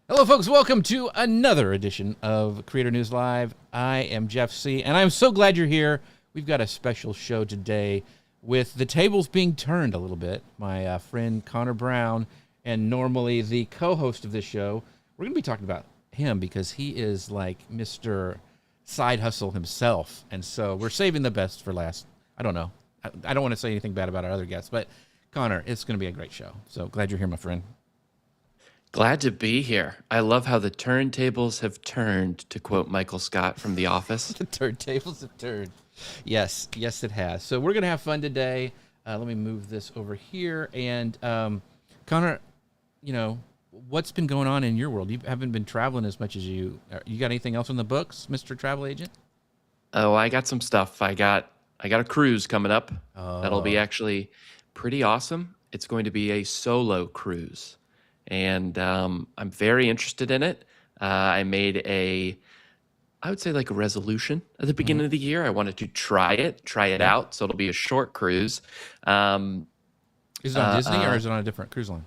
Hello, folks. Welcome to another edition of Creator News Live. I am Jeff C., and I'm so glad you're here. We've got a special show today with the tables being turned a little bit. My friend Conor Brown, and normally the co-host of this show, we're going to be talking about him because he is like Mr. Side Hustle himself. And so we're saving the best for last. I don't know. I don't want to say anything bad about our other guests, but Conor, it's going to be a great show. So glad you're here, my friend. Glad to be here. I love how the turntables have turned, to quote Michael Scott from The Office. The turntables have turned. Yes, it has. So we're going to have fun today. Let me move this over here. And Conor, what's been going on in your world? You haven't been traveling as much as you. You got anything else on the books, Mr. Travel Agent? Oh, I got some stuff. I got a cruise coming up. That'll be actually pretty awesome. It's going to be a solo cruise. And I'm very interested in it. I made I would say like a resolution at the beginning of the year. I wanted to try it out. So it'll be a short cruise. Is it on Disney or is it on a different cruise line?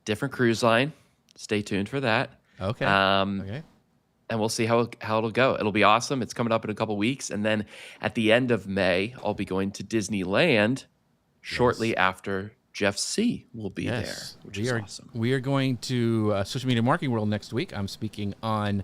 Different cruise line. Stay tuned for that. Okay. Okay. And we'll see how it'll go. It'll be awesome. It's coming up in a couple weeks. And then at the end of May, I'll be going to Disneyland shortly after Jeff C. will be there, which is awesome. We are going to Social Media Marketing World next week. I'm speaking on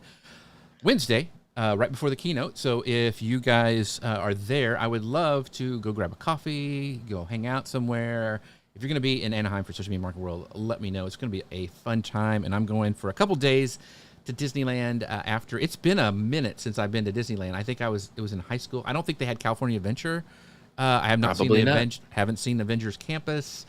Wednesday, right before the keynote. So if you guys are there, I would love to go grab a coffee, go hang out somewhere. If you're going to be in Anaheim for Social Media Marketing World, let me know. It's going to be a fun time, and I'm going for a couple days to Disneyland after. It's been a minute since I've been to Disneyland. I think it was in high school. I don't think they had California Adventure. I have not haven't seen Avengers Campus.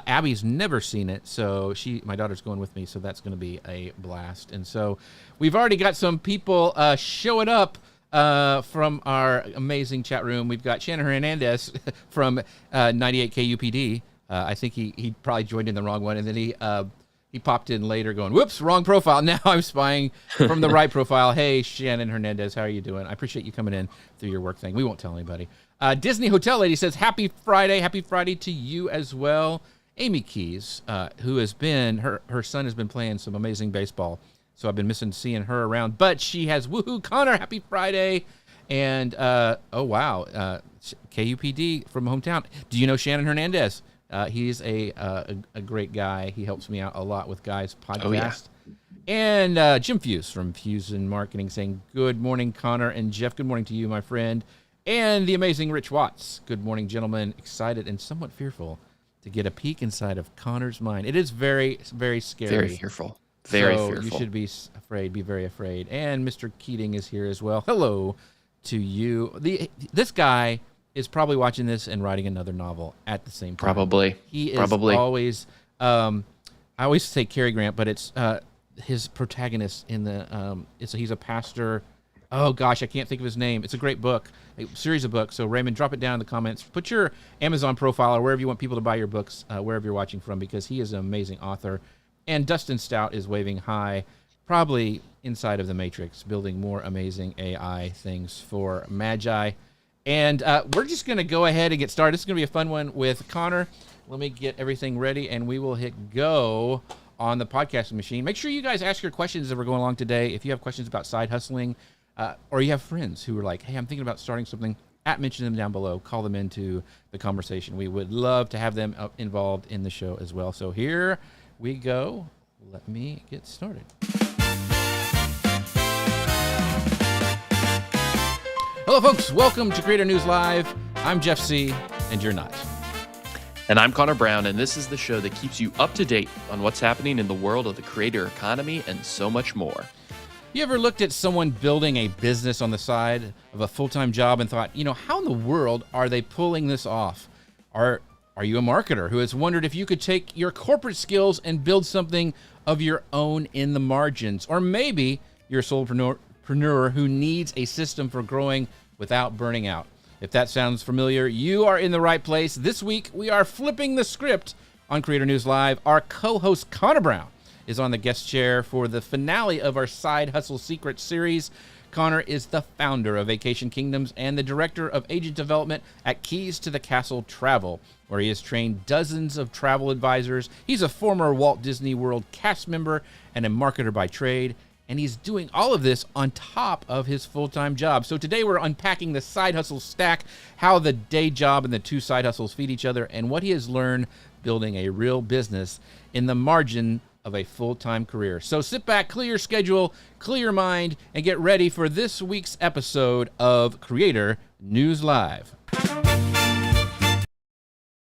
Abby's never seen it, so my daughter's going with me, so that's going to be a blast. And so we've already got some people showing up from our amazing chat room. We've got Shannon Hernandez from 98 KUPD. I think he probably joined in the wrong one, and then he popped in later going, whoops, wrong profile. Now I'm spying from the right profile. Hey, Shannon Hernandez, how are you doing? I appreciate you coming in through your work thing. We won't tell anybody. Disney Hotel Lady says, happy Friday to you as well. Amy Keys, who has been, her son has been playing some amazing baseball, so I've been missing seeing her around, but she has, woohoo, Conor, happy Friday, and, oh, wow, KUPD from hometown. Do you know Shannon Hernandez? He's a great guy. He helps me out a lot with Guys Podcast. Oh, yeah. And Jim Fuse from Fuse in Marketing saying, good morning, Conor and Jeff. Good morning to you, my friend. And the amazing Rich Watts. Good morning, gentlemen. Excited and somewhat fearful to get a peek inside of Conor's mind. It is very, very scary. Very fearful. Very fearful. You should be afraid. Be very afraid. And Mr. Keating is here as well. Hello to you. This guy is probably watching this and writing another novel at the same time. Probably. He is always, I always say Cary Grant, but it's his protagonist in the, he's a pastor. Oh, gosh, I can't think of his name. It's a great book, a series of books. So, Raymond, drop it down in the comments. Put your Amazon profile or wherever you want people to buy your books, wherever you're watching from, because he is an amazing author. And Dustin Stout is waving high, probably inside of the Matrix, building more amazing AI things for Magi. And we're just going to go ahead and get started. This is going to be a fun one with Conor. Let me get everything ready, and we will hit go on the podcasting machine. Make sure you guys ask your questions as we're going along today. If you have questions about side hustling, or you have friends who are like, hey, I'm thinking about starting something, mention them down below. Call them into the conversation. We would love to have them involved in the show as well. So here we go. Let me get started. Hello, folks. Welcome to Creator News Live. I'm Jeff C., and you're not. And I'm Conor Brown, and this is the show that keeps you up to date on what's happening in the world of the creator economy and so much more. You ever looked at someone building a business on the side of a full-time job and thought, how in the world are they pulling this off? Are you a marketer who has wondered if you could take your corporate skills and build something of your own in the margins? Or maybe you're a solopreneur who needs a system for growing without burning out. If that sounds familiar, you are in the right place. This week, we are flipping the script on Creator News Live. Our co-host, Conor Brown, is on the guest chair for the finale of our Side Hustle Secret series. Conor is the founder of Vacation Kingdoms and the director of agent development at Keys to the Castle Travel, where he has trained dozens of travel advisors. He's a former Walt Disney World cast member and a marketer by trade, and he's doing all of this on top of his full-time job. So today we're unpacking the side hustle stack, how the day job and the two side hustles feed each other, and what he has learned building a real business in the margin of a full-time career. So sit back, clear your schedule, clear your mind, and get ready for this week's episode of Creator News Live.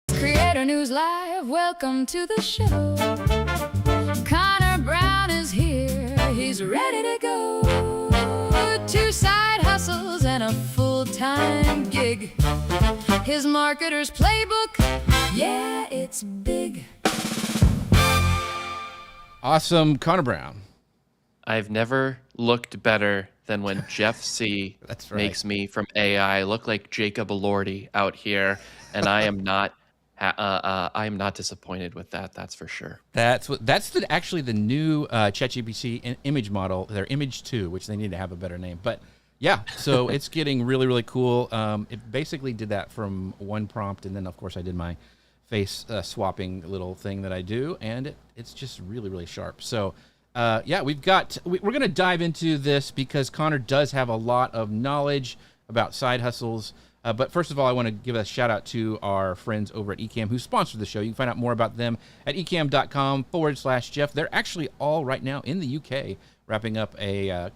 Creator News Live, welcome to the show. Conor Brown is here, he's ready to go. Two side hustles and a full-time gig. His marketer's playbook, yeah, it's big. Awesome, Conor Brown. I've never looked better than when Jeff C. That's right. makes me from AI look like Jacob Elordi out here, and I am not. I am not disappointed with that. That's for sure. That's actually the new ChatGPT image model. Their Image 2, which they need to have a better name. But yeah, so it's getting really, really cool. It basically did that from one prompt, and then of course I did my face swapping little thing that I do, and it's just really, really sharp. So yeah, we're going to dive into this because Conor does have a lot of knowledge about side hustles. But first of all, I want to give a shout out to our friends over at Ecamm who sponsored the show. You can find out more about them at ecamm.com/Jeff. They're actually all right now in the UK wrapping up a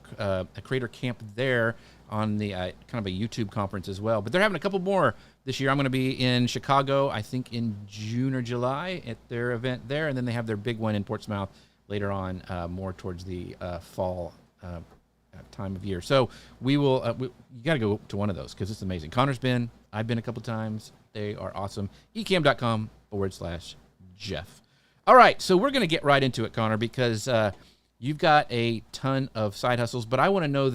creator camp there on the kind of a YouTube conference as well. But they're having a couple more this year. I'm going to be in Chicago, I think in June or July at their event there. And then they have their big one in Portsmouth later on, more towards the fall time of year. So we will, you got to go to one of those because it's amazing. Conor's been, I've been a couple times. They are awesome. ecamm.com/Jeff. All right. So we're going to get right into it, Conor, because you've got a ton of side hustles, but I want to know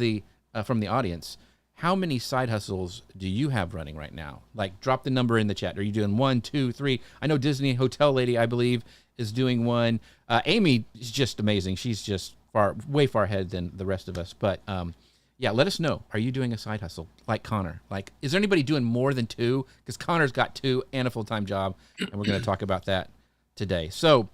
from the audience, how many side hustles do you have running right now? Like, drop the number in the chat. Are you doing 1, 2, 3? I know Disney Hotel Lady, I believe, is doing one. Amy is just amazing. She's just way far ahead than the rest of us. But yeah, let us know. Are you doing a side hustle like Conor? Like, is there anybody doing more than 2? Because Conor's got 2 and a full-time job, and we're going to talk about that today. So,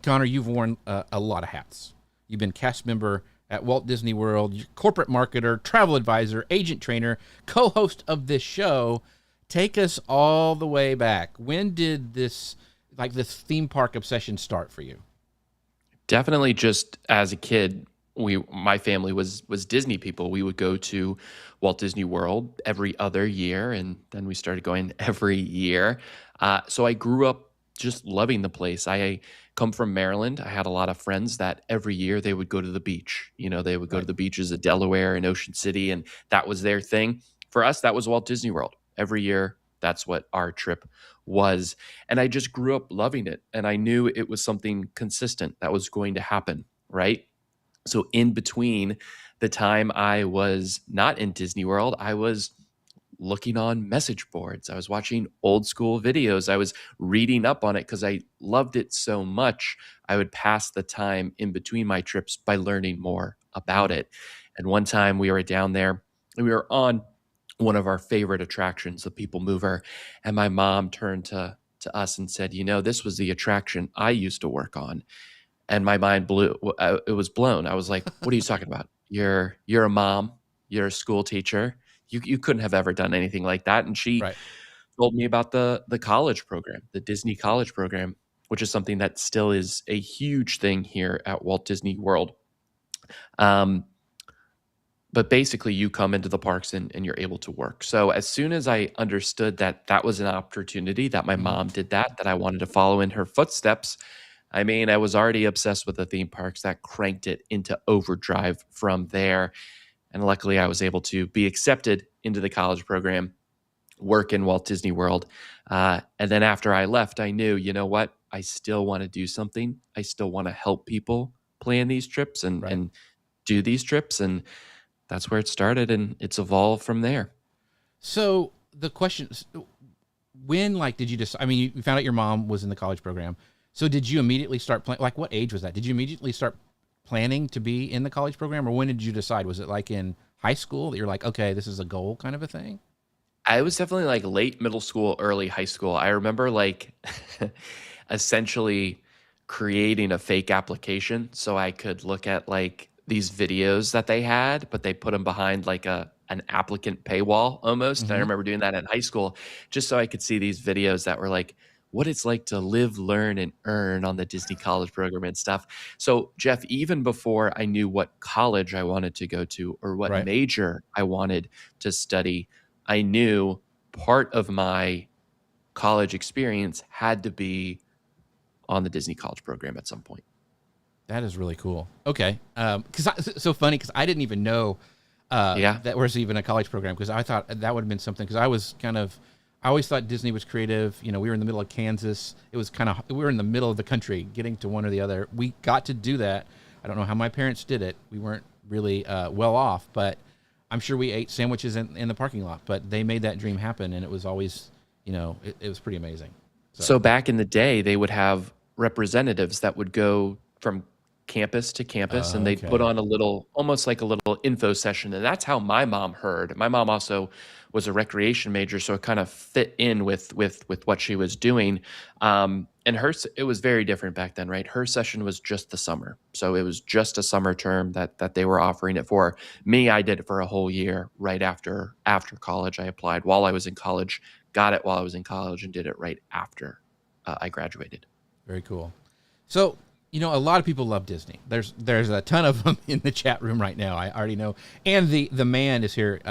Conor, you've worn a lot of hats. You've been cast member at Walt Disney World, corporate marketer, travel advisor, agent trainer, co-host of this show. Take us all the way back. When did this theme park obsession start for you? Definitely just as a kid, my family was Disney people. We would go to Walt Disney World every other year, and then we started going every year. So I grew up just loving the place. I come from Maryland. I had a lot of friends that every year they would go to the beach. You know, they would go to the beaches of Delaware and Ocean City, and that was their thing. For us, that was Walt Disney World. Every year, that's what our trip was. And I just grew up loving it. And I knew it was something consistent that was going to happen, right? So in between the time I was not in Disney World, I was looking on message boards. I was watching old school videos. I was reading up on it because I loved it so much. I would pass the time in between my trips by learning more about it. And one time we were down there and we were on one of our favorite attractions, the People Mover. And my mom turned to us and said, you know, this was the attraction I used to work on. And my mind blew. It was blown. I was like, what are you talking about? You're a mom. You're a school teacher. You couldn't have ever done anything like that. And she told me about the college program, the Disney college program, which is something that still is a huge thing here at Walt Disney World. But basically you come into the parks and you're able to work. So as soon as I understood that that was an opportunity, that my mom did that I wanted to follow in her footsteps, I mean, I was already obsessed with the theme parks. That cranked it into overdrive from there. And luckily I was able to be accepted into the college program, work in Walt Disney World. And then after I left, I knew, you know what? I still want to do something. I still want to help people plan these trips and do these trips. And that's where it started, and it's evolved from there. So the question is, when, did you just, I mean, you found out your mom was in the college program. So did you immediately start planning? What age was that? Did you immediately start planning to be in the college program, or when did you decide? Was it in high school that you're like, okay, this is a goal kind of a thing? I was definitely like late middle school, early high school. I remember like essentially creating a fake application so I could look at like these videos that they had, but they put them behind like an applicant paywall almost. And I Hmm. remember doing that in high school just so I could see these videos that were like what it's like to live, learn, and earn on the Disney College program and stuff. So, Jeff, even before I knew what college I wanted to go to or what Right. major I wanted to study, I knew part of my college experience had to be on the Disney College program at some point. That is really cool. Okay. Because it's so funny because I didn't even know Yeah. that was even a college program because I thought that would have been something because I was kind of, I always thought Disney was creative. You know, we were in the middle of Kansas. It was kind of, we were in the middle of the country getting to one or the other. We got to do that. I don't know how my parents did it. We weren't really well off, but I'm sure we ate sandwiches in the parking lot, but they made that dream happen. And it was always, you know, it was pretty amazing. So back in the day, they would have representatives that would go from campus to campus and they'd put Okay. on a little, almost like a little info session. And that's how my mom heard. My mom also was a recreation major, so it kind of fit in with what she was doing. And it was very different back then, right? Her session was just the summer. So it was just a summer term that they were offering it for. Me, I did it for a whole year right after college. I applied while I was in college, got it while I was in college, and did it right after I graduated. Very cool. So, you know, a lot of people love Disney. There's a ton of them in the chat room right now. I already know. And the man is here,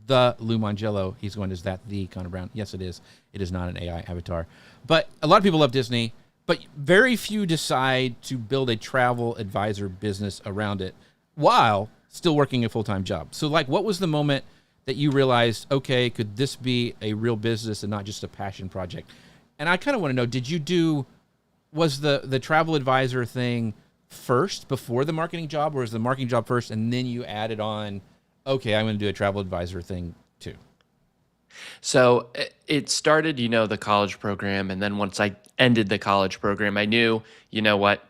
the Lou Mangello. He's going, is that the Conor Brown? Yes, it is. It is not an AI avatar. But a lot of people love Disney, but very few decide to build a travel advisor business around it while still working a full-time job. So, like, what was the moment that you realized, okay, could this be a real business and not just a passion project? And I kind of want to know, was the travel advisor thing first before the marketing job, or was the marketing job first and then you added on, okay, I'm going to do a travel advisor thing too? So it started, the college program. And then once I ended the college program, I knew, you know what,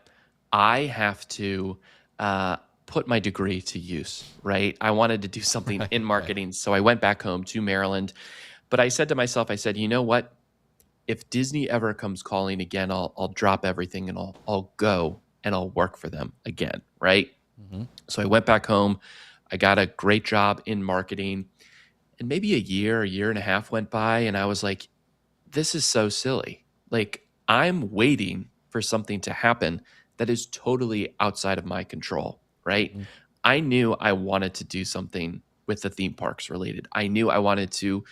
I have to put my degree to use, right? I wanted to do something in marketing. So I went back home to Maryland. But I said to myself, I said, you know what? If Disney ever comes calling again, I'll drop everything and I'll go and I'll work for them again, right? Mm-hmm. So I went back home. I got a great job in marketing. And maybe a year and a half went by, and I was like, this is so silly. Like, I'm waiting for something to happen that is totally outside of my control, right? Mm-hmm. I knew I wanted to do something with the theme parks related. I knew I wanted to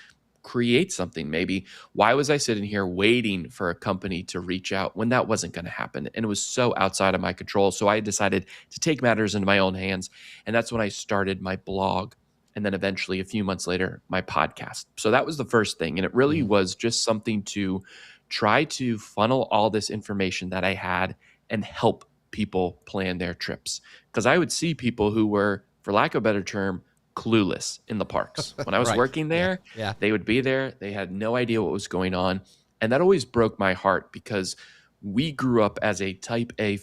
create something. Maybe why was I sitting here waiting for a company to reach out when that wasn't going to happen? And it was so outside of my control. So I decided to take matters into my own hands. And that's when I started my blog. And then eventually, a few months later, my podcast. So that was the first thing. And it really was just something to try to funnel all this information that I had and help people plan their trips. Because I would see people who were, for lack of a better term, clueless in the parks. When I was Right. working there, Yeah. they would be there. They had no idea what was going on. And that always broke my heart because we grew up as a type A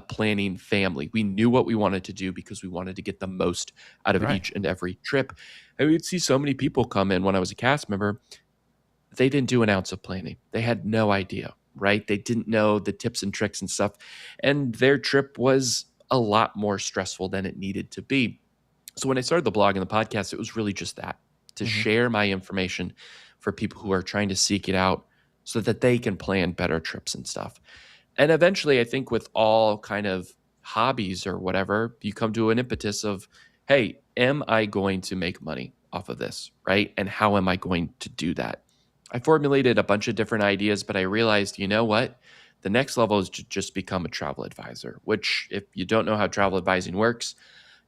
planning family. We knew what we wanted to do because we wanted to get the most out of Right. each and every trip. And we'd see so many people come in when I was a cast member. They didn't do an ounce of planning. They had no idea, right? They didn't know the tips and tricks and stuff. And their trip was a lot more stressful than it needed to be. So when I started the blog and the podcast, it was really just that, to share my information for people who are trying to seek it out so that they can plan better trips and stuff. And eventually, I think with all kind of hobbies or whatever, you come to an impetus of, hey, am I going to make money off of this, right? And how am I going to do that? I formulated a bunch of different ideas, but I realized, you know what? The next level is to just become a travel advisor, which if you don't know how travel advising works,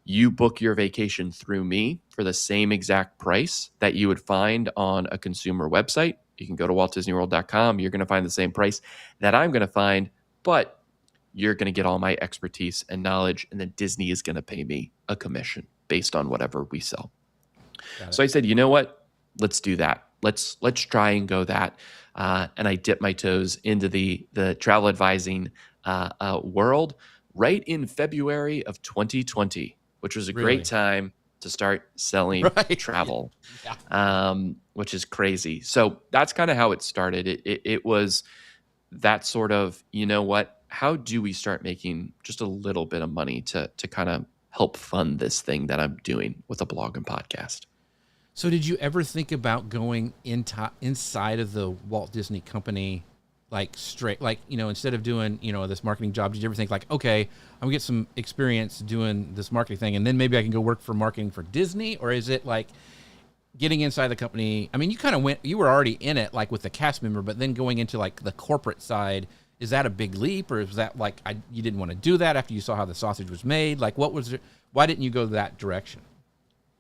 you book your vacation through me for the same exact price that you would find on a consumer website. You can go to waltdisneyworld.com. You're going to find the same price that I'm going to find, but you're going to get all my expertise and knowledge, and then Disney is going to pay me a commission based on whatever we sell. So I said, you know what? Let's do that. Let's try and go that. And I dipped my toes into the travel advising world right in February of 2020, which was a Really? great time. to start selling Right. travel, Yeah. which is crazy. So that's kind of how it started. It was that sort of, you know what, how do we start making just a little bit of money to kind of help fund this thing that I'm doing with a blog and podcast? So did you ever think about going inside of the Walt Disney Company, like straight, like, instead of doing, this marketing job, did you ever think like, okay, I'm gonna get some experience doing this marketing thing and then maybe I can go work for marketing for Disney? Or is it like getting inside the company? I mean, you were already in it, like with the cast member, but then going into like the corporate side, is that a big leap, or is that like, you didn't want to do that after you saw how the sausage was made? Like, why didn't you go that direction?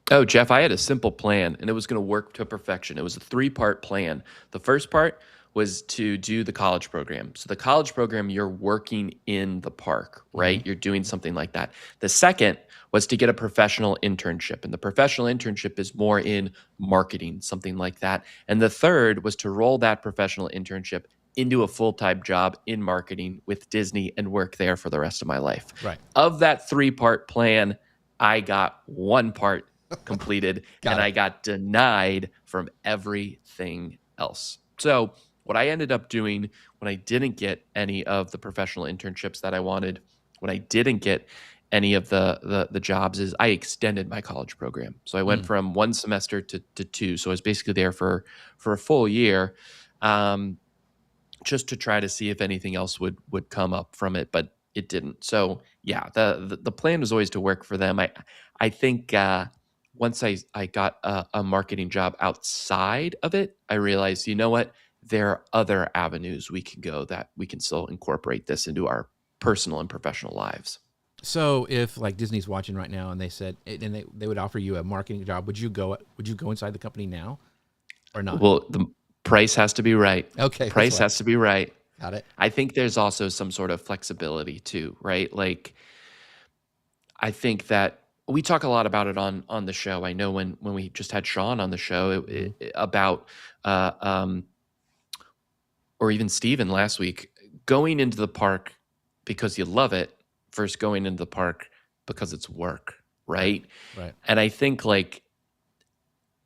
Oh, Jeff, I had a simple plan and it was going to work to perfection. It was a 3-part plan. The first part was to do the college program. So the college program, you're working in the park, right? Mm-hmm. You're doing something like that. The second was to get a professional internship. And the professional internship is more in marketing, something like that. And the third was to roll that professional internship into a full-time job in marketing with Disney and work there for the rest of my life. Right. Of that 3-part plan, I got 1 part completed and I got denied from everything else. So what I ended up doing when I didn't get any of the professional internships that I wanted, when I didn't get any of the jobs, is I extended my college program. So I went from 1 semester to 2. So I was basically there for a full year, just to try to see if anything else would come up from it, but it didn't. So yeah, the plan was always to work for them. I think once I got a marketing job outside of it, I realized, you know what, there are other avenues we can go that we can still incorporate this into our personal and professional lives. So if like Disney's watching right now and they said, and they would offer you a marketing job, would you go inside the company now or not? Well, the price has to be right. Okay. Price has to be right. Got it. I think there's also some sort of flexibility too, right? Like, I think that we talk a lot about it on the show. I know when we just had Sean on the show about, or even Steven last week, going into the park because you love it versus going into the park because it's work, right? Right. And I think like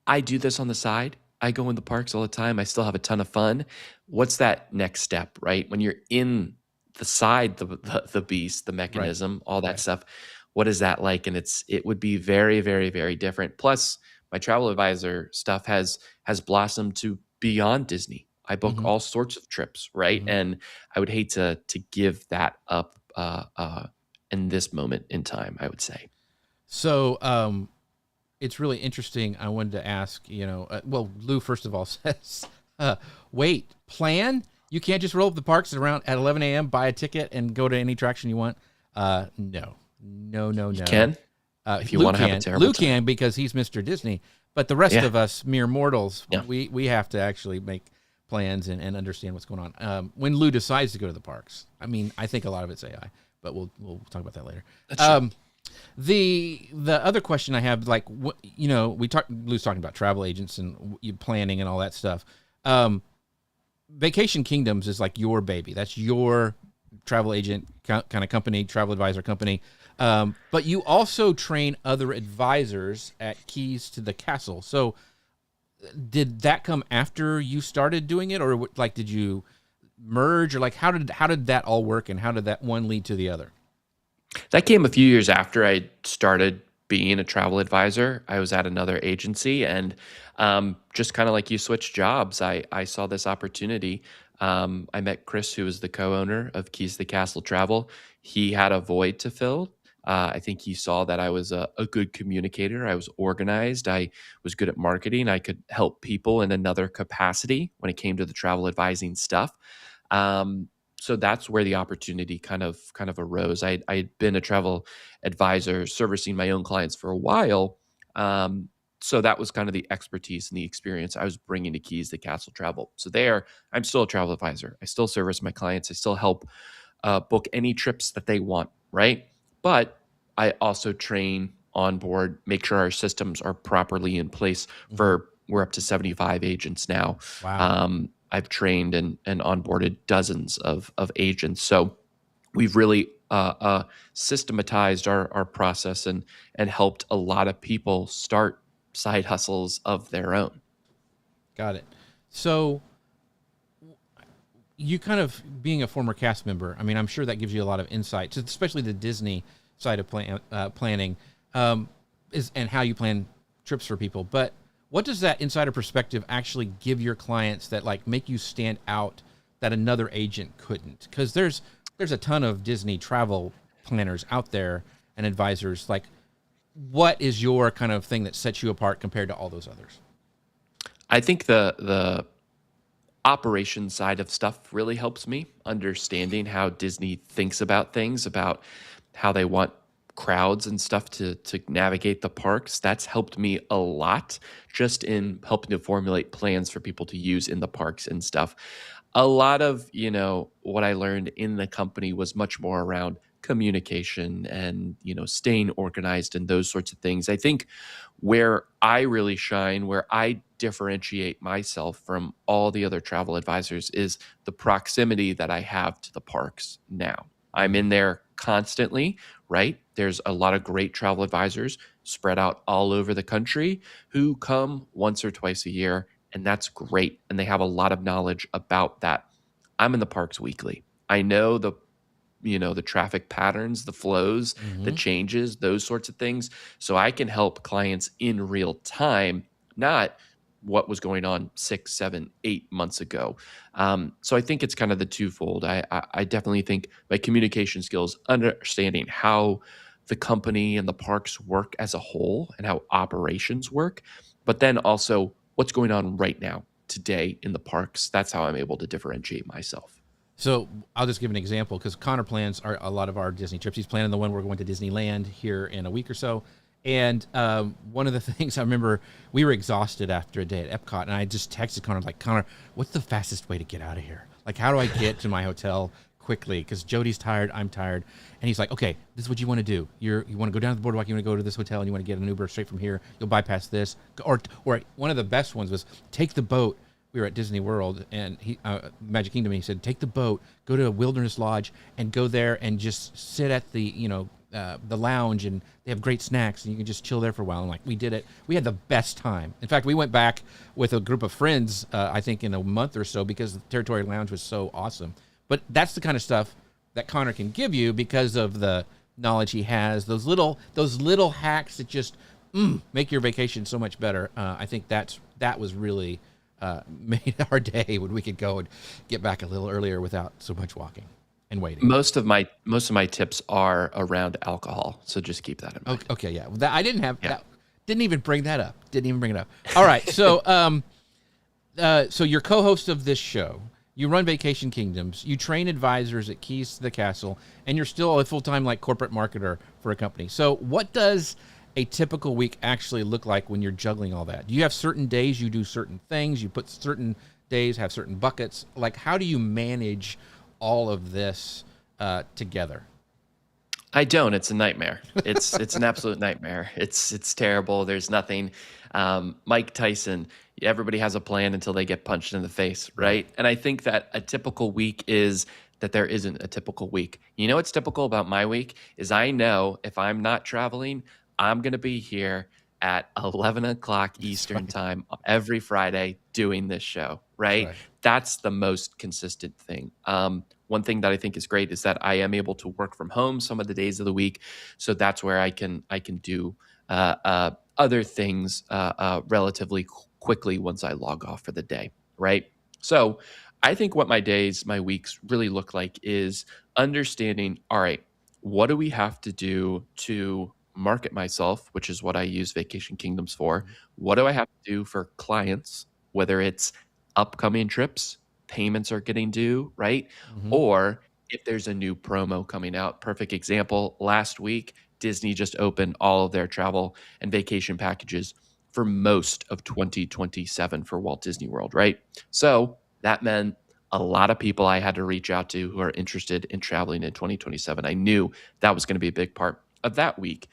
I do this on the side. I go in the parks all the time. I still have a ton of fun. What's that next step, right? When you're in the side, the beast, the mechanism, all that stuff, what is that like? And it would be very, very, very different. Plus, my travel advisor stuff has blossomed to beyond Disney. I book all sorts of trips, right? And I would hate to give that up in this moment in time, I would say. So it's really interesting. I wanted to ask, well, Lou, first of all, says, wait, plan? You can't just roll up the parks at 11 a.m., buy a ticket, and go to any attraction you want? No. You can? If you want to have a terrible Lou time. can, because he's Mr. Disney. But the rest of us, mere mortals, Yeah. we have to actually make plans and understand what's going on. When Lou decides to go to the parks, I mean, I think a lot of it's AI, but we'll talk about that later. The other question I have, like, Lou's talking about travel agents and you planning and all that stuff. Vacation Kingdoms is like your baby. That's your travel agent kind of company, travel advisor company. But you also train other advisors at Keys to the Castle. So did that come after you started doing it, or like did you merge, or like how did that all work, and how did that one lead to the other? That came a few years after I started being a travel advisor. I was at another agency, and just kind of like you switched jobs, I saw this opportunity. I met Chris, who was the co-owner of Keys to the Castle Travel. He had a void to fill. I think he saw that I was a good communicator. I was organized. I was good at marketing. I could help people in another capacity when it came to the travel advising stuff. So that's where the opportunity kind of arose. I'd been a travel advisor servicing my own clients for a while. So that was kind of the expertise and the experience I was bringing to Keys to Castle Travel. So there, I'm still a travel advisor. I still service my clients. I still help book any trips that they want, right? But I also train on board, make sure our systems are properly in place we're up to 75 agents now. Wow. I've trained and onboarded dozens of agents. So we've really systematized our process and helped a lot of people start side hustles of their own. Got it. So you kind of being a former cast member, I mean, I'm sure that gives you a lot of insight, especially the Disney side of planning, and how you plan trips for people. But what does that insider perspective actually give your clients that like make you stand out that another agent couldn't? Because there's a ton of Disney travel planners out there and advisors. Like, what is your kind of thing that sets you apart compared to all those others? I think the operation side of stuff really helps me understanding how Disney thinks about things, about how they want crowds and stuff to navigate the parks. That's helped me a lot just in helping to formulate plans for people to use in the parks and stuff. A lot of, what I learned in the company was much more around communication and, staying organized and those sorts of things. I think where I really shine, where I differentiate myself from all the other travel advisors is the proximity that I have to the parks now. I'm in there constantly, right? There's a lot of great travel advisors spread out all over the country who come once or twice a year, and that's great. And they have a lot of knowledge about that. I'm in the parks weekly. I know the traffic patterns, the flows, the changes, those sorts of things. So I can help clients in real time, not what was going on 6, 7, 8 months ago. So I think it's kind of the twofold. I definitely think my communication skills, understanding how the company and the parks work as a whole and how operations work, but then also what's going on right now, today in the parks. That's how I'm able to differentiate myself. So I'll just give an example because Connor plans a lot of our Disney trips. He's planning the one we're going to Disneyland here in a week or so. And one of the things I remember, we were exhausted after a day at Epcot, and I just texted Connor, like, Connor, what's the fastest way to get out of here? Like, how do I get to my hotel quickly? Because Jody's tired, I'm tired. And he's like, okay, this is what you want to do. You want to go down to the boardwalk, you want to go to this hotel, and you want to get an Uber straight from here. You'll bypass this. Or one of the best ones was take the boat. We were at Disney World and Magic Kingdom. And he said, take the boat, go to a Wilderness Lodge, and go there and just sit at the lounge, and they have great snacks, and you can just chill there for a while. And like, we did it. We had the best time. In fact, we went back with a group of friends, I think in a month or so, because the Territory Lounge was so awesome. But that's the kind of stuff that Connor can give you because of the knowledge he has. Those little hacks that just make your vacation so much better. I think that was really made our day when we could go and get back a little earlier without so much walking and waiting. Most of my tips are around alcohol, so just keep that in mind. Okay, yeah. I didn't have that. Didn't even bring that up. All right, so so you're co-host of this show. You run Vacation Kingdoms. You train advisors at Keys to the Castle, and you're still a full-time like corporate marketer for a company. So what does a typical week actually look like when you're juggling all that? Do you have certain days you do certain things? You put certain days, have certain buckets? Like, how do you manage all of this together? I don't. It's a nightmare. It's an absolute nightmare. It's terrible. There's nothing. Mike Tyson, everybody has a plan until they get punched in the face, right? And I think that a typical week is that there isn't a typical week. You know what's typical about my week is I know if I'm not traveling, I'm going to be here at 11 o'clock Eastern time every Friday doing this show, right? That's the most consistent thing. One thing that I think is great is that I am able to work from home some of the days of the week. So that's where I can do other things relatively quickly once I log off for the day, right? So I think what my weeks really look like is understanding, all right, what do we have to do to market myself, which is what I use Vacation Kingdoms for? What do I have to do for clients, whether it's upcoming trips, payments are getting due, right? Or if there's a new promo coming out. Perfect example, last week, Disney just opened all of their travel and vacation packages for most of 2027 for Walt Disney World, right? So that meant a lot of people I had to reach out to who are interested in traveling in 2027. I knew that was going to be a big part of that week.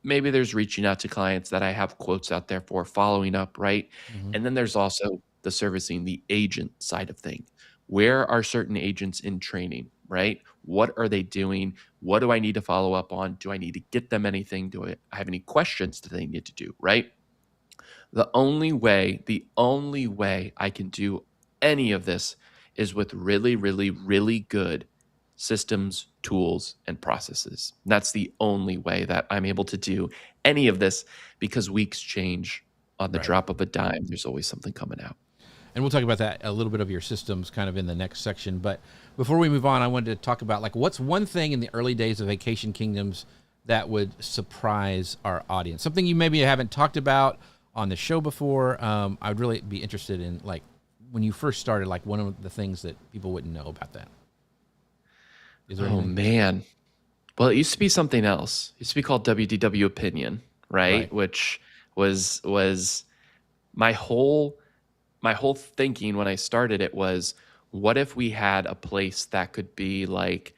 Maybe there's reaching out to clients that I have quotes out there for, following up, right? And then there's also the servicing, the agent side of things. Where are certain agents in training, right? What are they doing? What do I need to follow up on? Do I need to get them anything? Do I have any questions that they need to do, right? The only way I can do any of this is with really, really, really good systems, tools, and processes. That's the only way that I'm able to do any of this, because weeks change on the Right. drop of a dime. There's always something coming out. And we'll talk about that, a little bit of your systems kind of in the next section. But before we move on, I wanted to talk about, like, what's one thing in the early days of Vacation Kingdoms that would surprise our audience? Something you maybe haven't talked about on the show before. I'd really be interested in, like, when you first started, like, one of the things that people wouldn't know about that. Is there Oh, anything? man. Well, it used to be something else. It used to be called WDW Opinion, right? Right. Which was my whole thinking when I started it was, what if we had a place that could be like,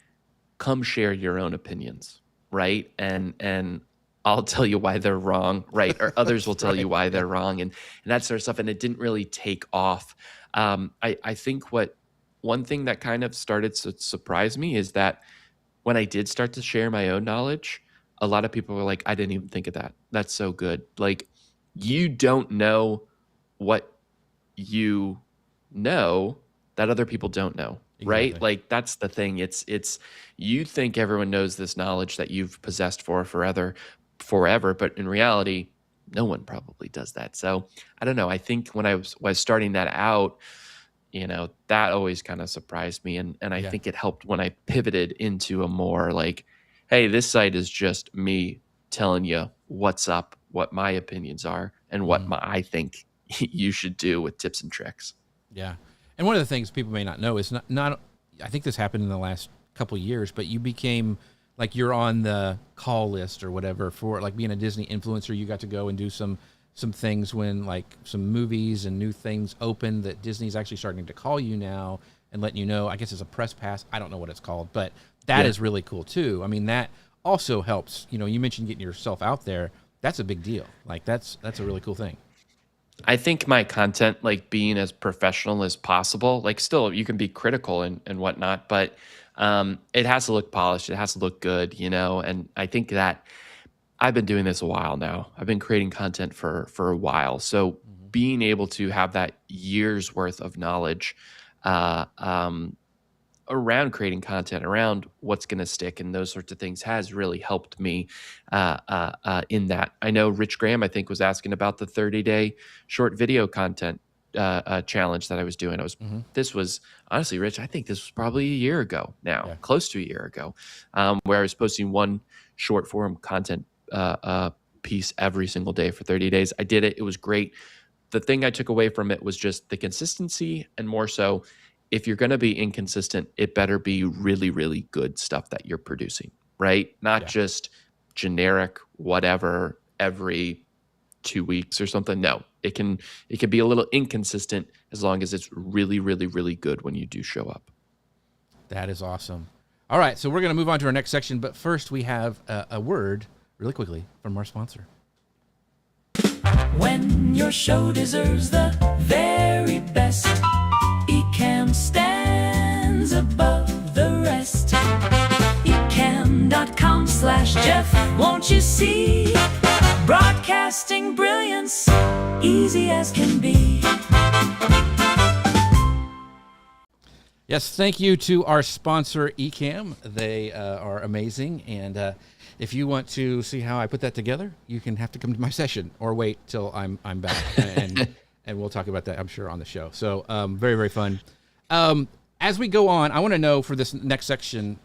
come share your own opinions, right? And I'll tell you why they're wrong, right? Or others will tell you why they're wrong, and that sort of stuff. And it didn't really take off. I think one thing that kind of started to surprise me is that when I did start to share my own knowledge, a lot of people were like, I didn't even think of that. That's so good. Like, you don't know what you know that other people don't know, right? Exactly. Like, that's the thing. It's you think everyone knows this knowledge that you've possessed for forever, but in reality, no one probably does that. So I don't know. I think when I was starting that out, that always kind of surprised me. And I Yeah. think it helped when I pivoted into a more like, hey, this site is just me telling you what's up, what my opinions are, and what I think you should do with tips and tricks. Yeah. And one of the things people may not know is not I think this happened in the last couple of years, but you became, like, you're on the call list or whatever for, like, being a Disney influencer. You got to go and do some things when, like, some movies and new things open, that Disney's actually starting to call you now and letting you know. I guess it's a press pass. I don't know what it's called, but that is really cool too. I mean, that also helps. You mentioned getting yourself out there. That's a big deal. Like, that's a really cool thing. I think my content, like, being as professional as possible, like, still you can be critical and whatnot, but it has to look polished. It has to look good, and I think that I've been doing this a while now. I've been creating content for a while. So being able to have that year's worth of knowledge around creating content, around what's going to stick and those sorts of things, has really helped me in that. I know Rich Graham, I think, was asking about the 30-day short video content challenge that I was doing. This was, honestly, Rich, I think this was probably a year ago now, close to a year ago, where I was posting one short form content piece every single day for 30 days. I did it. It was great. The thing I took away from it was just the consistency, and more so, if you're going to be inconsistent, it better be really, really good stuff that you're producing, right? Not just generic whatever every 2 weeks or something. No, it can be a little inconsistent as long as it's really, really, really good when you do show up. That is awesome. All right, so we're going to move on to our next section, but first we have a word really quickly from our sponsor. When your show deserves the very best, Ecamm stands above the rest. Ecamm.com/Jeff, won't you see? Broadcasting brilliance, easy as can be. Yes, thank you to our sponsor, Ecamm. They are amazing, and if you want to see how I put that together, you can have to come to my session or wait till I'm back, and we'll talk about that, I'm sure, on the show. So very, very fun. As we go on, I want to know, for this next section,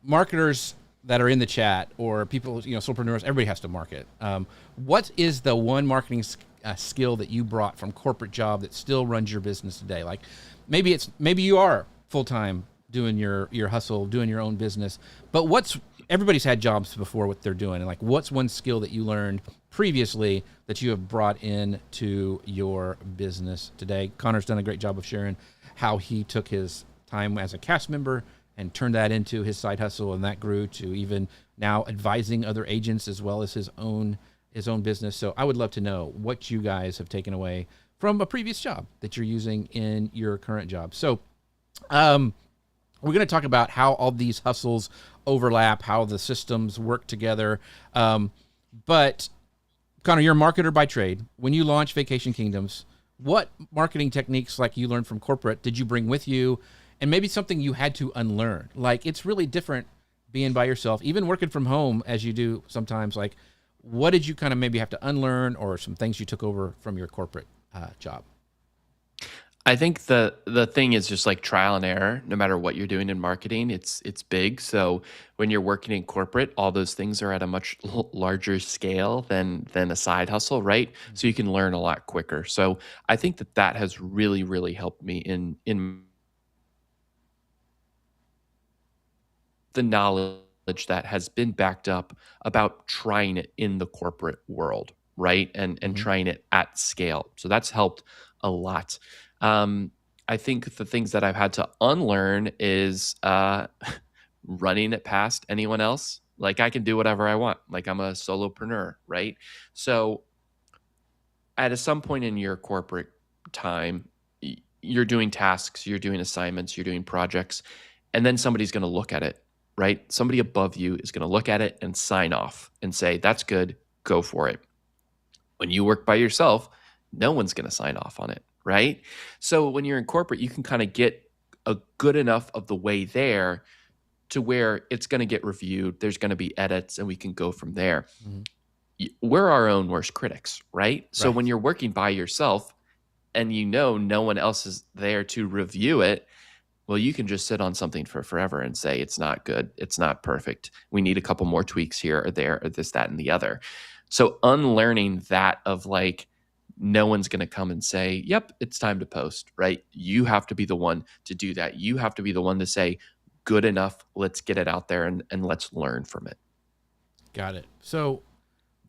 marketers that are in the chat, or people, solopreneurs, everybody has to market. What is the one marketing skill that you brought from corporate job that still runs your business today? Like, maybe you are full-time doing your hustle, doing your own business, but everybody's had jobs before what they're doing, and, like, what's one skill that you learned previously that you have brought in to your business today? Conor's done a great job of sharing how he took his time as a cast member and turned that into his side hustle, and that grew to even now advising other agents as well as his own business. So I would love to know what you guys have taken away from a previous job that you're using in your current job. So We're going to talk about how all these hustles overlap, how the systems work together. But Connor, you're a marketer by trade. When you launch Vacation Kingdoms, what marketing techniques like you learned from corporate did you bring with you? And maybe something you had to unlearn. Like, it's really different being by yourself, even working from home as you do sometimes. Like, what did you kind of maybe have to unlearn, or some things you took over from your corporate job? I think the thing is just like trial and error. No matter what you're doing in marketing, it's big. So when you're working in corporate, all those things are at a much larger scale than a side hustle, right? So you can learn a lot quicker. So I think that has really helped me in the knowledge that has been backed up about trying it in the corporate world, right? And trying it at scale. So that's helped a lot. I think the things that I've had to unlearn is running it past anyone else. Like, I can do whatever I want. Like, I'm a solopreneur, right? So at some point in your corporate time, you're doing tasks, you're doing assignments, you're doing projects, and then somebody's going to look at it, right? Somebody above you is going to look at it and sign off and say, that's good, go for it. When you work by yourself, no one's going to sign off on it, right? So when you're in corporate, you can kind of get a good enough of the way there to where it's going to get reviewed. There's going to be edits, and we can go from there. We're our own worst critics, right? So when you're working by yourself and no one else is there to review it, well, you can just sit on something for forever and say, it's not good, it's not perfect, we need a couple more tweaks here or there, or this, that, and the other. So unlearning that of like, no one's going to come and say, yep, it's time to post, right? You have to be the one to do that. You have to be the one to say, good enough, let's get it out there and let's learn from it. Got it. So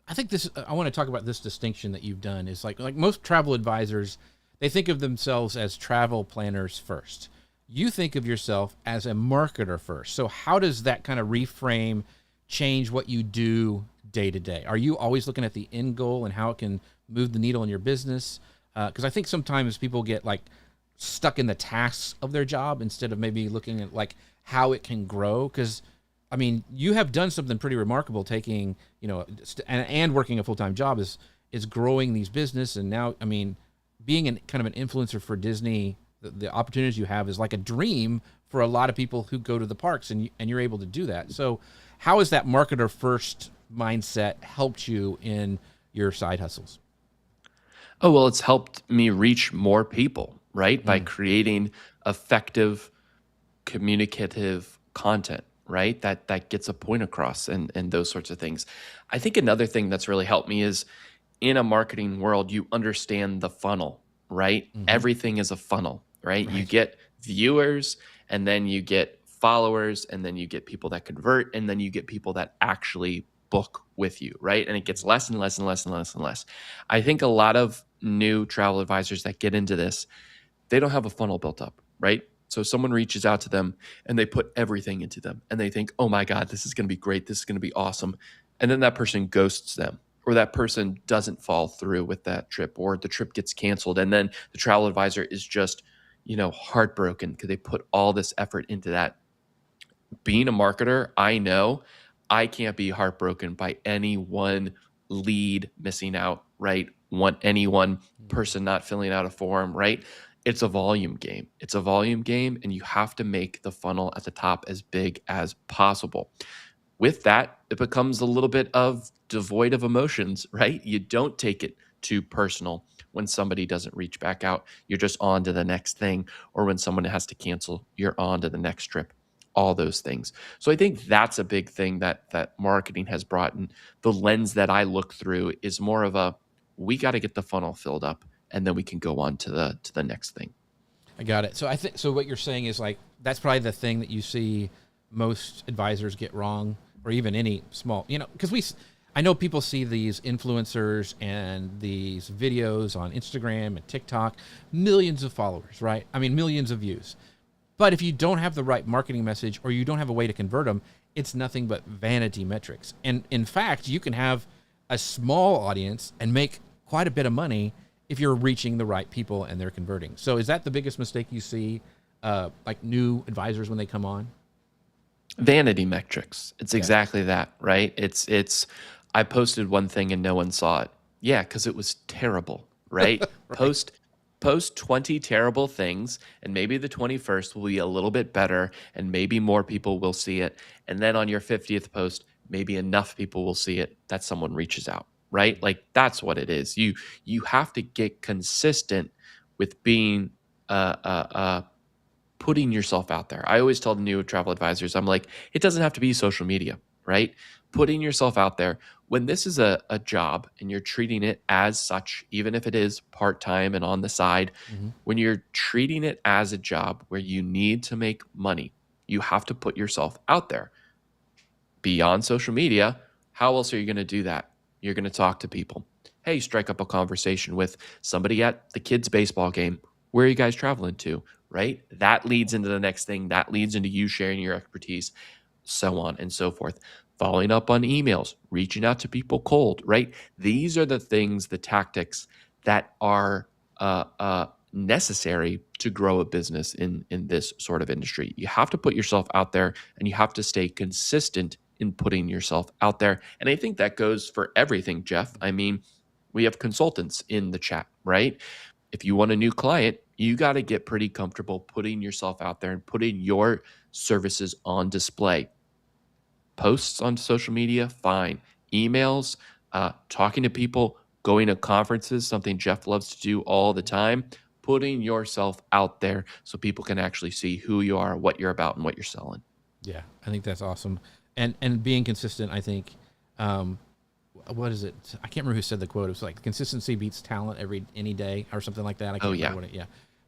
I think I want to talk about this distinction that you've done is like most travel advisors, they think of themselves as travel planners first. You think of yourself as a marketer first. So how does that kind of reframe change what you do day to day? Are you always looking at the end goal and how it can move the needle in your business? Because I think sometimes people get like stuck in the tasks of their job instead of maybe looking at like how it can grow. Because I mean, you have done something pretty remarkable, taking, and working a full-time job is growing these business. And now, I mean, being kind of an influencer for Disney, the opportunities you have is like a dream for a lot of people who go to the parks, and you're able to do that. So how has that marketer first mindset helped you in your side hustles? Oh, well, it's helped me reach more people, right? By creating effective, communicative content, right? That gets a point across and those sorts of things. I think another thing that's really helped me is in a marketing world, you understand the funnel, right? Everything is a funnel, right? You get viewers, and then you get followers, and then you get people that convert, and then you get people that actually book with you, right? And it gets less and less and less and less and less. I think a lot of new travel advisors that get into this, they don't have a funnel built up, right? So someone reaches out to them and they put everything into them and they think, oh my God, this is going to be great. This is going to be awesome. And then that person ghosts them, or that person doesn't fall through with that trip, or the trip gets canceled. And then the travel advisor is just, heartbroken because they put all this effort into that. Being a marketer, I know I can't be heartbroken by any one lead missing out, right? Any one person not filling out a form, right? It's a volume game. It's a volume game, and you have to make the funnel at the top as big as possible. With that, it becomes a little bit of devoid of emotions, right? You don't take it too personal when somebody doesn't reach back out. You're just on to the next thing. Or when someone has to cancel, you're on to the next trip. All those things. So I think that's a big thing that marketing has brought. And the lens that I look through is more of we got to get the funnel filled up, and then we can go on to the next thing. I got it. So I think what you're saying is like that's probably the thing that you see most advisors get wrong, or even any small, because I know people see these influencers and these videos on Instagram and TikTok, millions of followers, right? I mean, millions of views. But if you don't have the right marketing message, or you don't have a way to convert them, it's nothing but vanity metrics. And in fact, you can have a small audience and make quite a bit of money if you're reaching the right people and they're converting. So is that the biggest mistake you see like new advisors when they come on? Vanity metrics. It's Yeah. exactly that, right? It's I posted one thing and no one saw it. Yeah, because it was terrible, right? Post 20 terrible things, and maybe the 21st will be a little bit better, and maybe more people will see it. And then on your 50th post, maybe enough people will see it that someone reaches out, right? Like that's what it is. You have to get consistent with being putting yourself out there. I always tell the new travel advisors, I'm like, it doesn't have to be social media, right? Putting yourself out there. When this is a job and you're treating it as such, even if it is part time and on the side, when you're treating it as a job where you need to make money, you have to put yourself out there. Beyond social media, how else are you going to do that? You're going to talk to people. Hey, strike up a conversation with somebody at the kids' baseball game. Where are you guys traveling to? Right? That leads into the next thing. That leads into you sharing your expertise, so on and so forth. Following up on emails, reaching out to people cold, right? These are the things, the tactics that are necessary to grow a business in this sort of industry. You have to put yourself out there and you have to stay consistent in putting yourself out there. And I think that goes for everything, Jeff. I mean, we have consultants in the chat, right? If you want a new client, you got to get pretty comfortable putting yourself out there and putting your services on display. Posts on social media, fine. Emails, talking to people, going to conferences, something Jeff loves to do all the time, putting yourself out there so people can actually see who you are, what you're about, and what you're selling. Yeah, I think that's awesome. And being consistent, I think, what is it? I can't remember who said the quote. It was like consistency beats talent any day or something like that. I can't remember what it, yeah.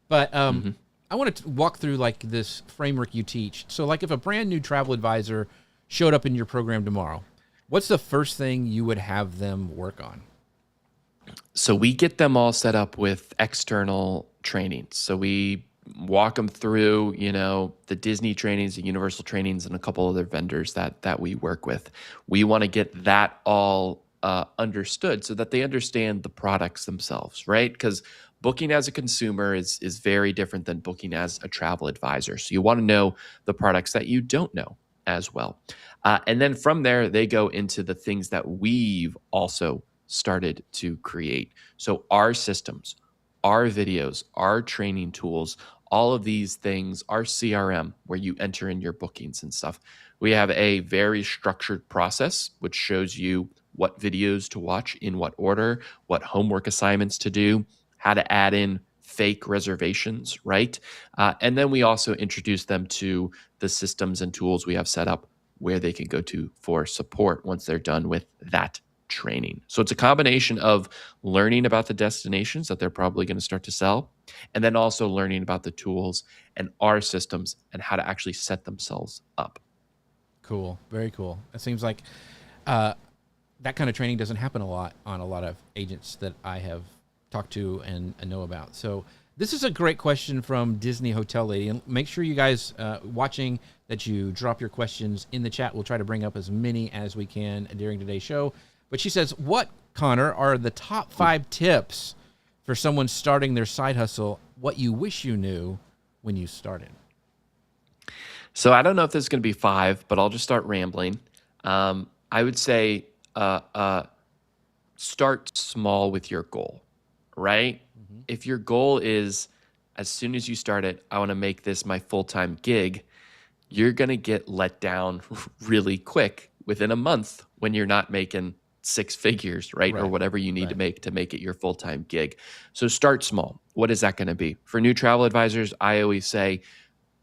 But I want to walk through like this framework you teach. So like if a brand new travel advisor showed up in your program tomorrow, what's the first thing you would have them work on? So we get them all set up with external training. So we walk them through, the Disney trainings, the Universal trainings, and a couple other vendors that we work with. We want to get that all understood so that they understand the products themselves, right? Because booking as a consumer is very different than booking as a travel advisor. So you want to know the products that you don't know as well. And then from there, they go into the things that we've also started to create. So our systems, our videos, our training tools, all of these things, our CRM, where you enter in your bookings and stuff. We have a very structured process, which shows you what videos to watch, in what order, what homework assignments to do, how to add in fake reservations, right? And then we also introduce them to the systems and tools we have set up where they can go to for support once they're done with that training. So it's a combination of learning about the destinations that they're probably going to start to sell, and then also learning about the tools and our systems and how to actually set themselves up. Cool. Very cool. It seems like that kind of training doesn't happen a lot on a lot of agents that I have talked to and know about. So this is a great question from Disney Hotel Lady. And make sure you guys watching that you drop your questions in the chat. We'll try to bring up as many as we can during today's show. But she says, what, Conor, are the top 5 tips for someone starting their side hustle, what you wish you knew when you started? So I don't know if there's going to be 5, but I'll just start rambling. I would say start small with your goal, right? Mm-hmm. If your goal is, as soon as you start it, I want to make this my full-time gig, you're going to get let down really quick within a month when you're not making 6 figures, right? Or whatever you need to make it your full-time gig. So start small. What is that going to be? For new travel advisors, I always say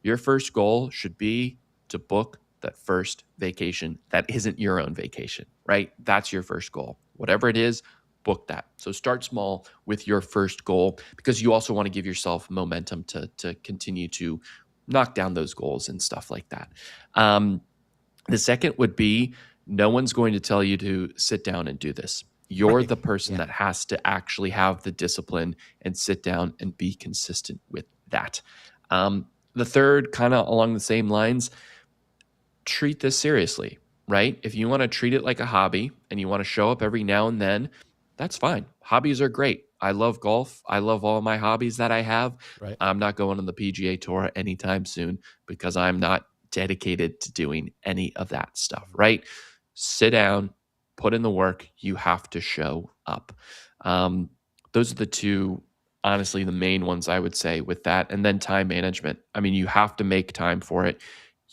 your first goal should be to book that first vacation that isn't your own vacation, right? That's your first goal. Whatever it is, book that. So start small with your first goal, because you also want to give yourself momentum to continue to knock down those goals and stuff like that. The second would be, no one's going to tell you to sit down and do this. You're the person that has to actually have the discipline and sit down and be consistent with that. The third, kind of along the same lines, treat this seriously, right? If you want to treat it like a hobby and you want to show up every now and then, that's fine. Hobbies are great. I love golf. I love all my hobbies that I have. Right. I'm not going on the PGA Tour anytime soon because I'm not dedicated to doing any of that stuff, right? Sit down, put in the work. You have to show up. Those are the two, honestly, the main ones I would say with that. And then time management. I mean, you have to make time for it.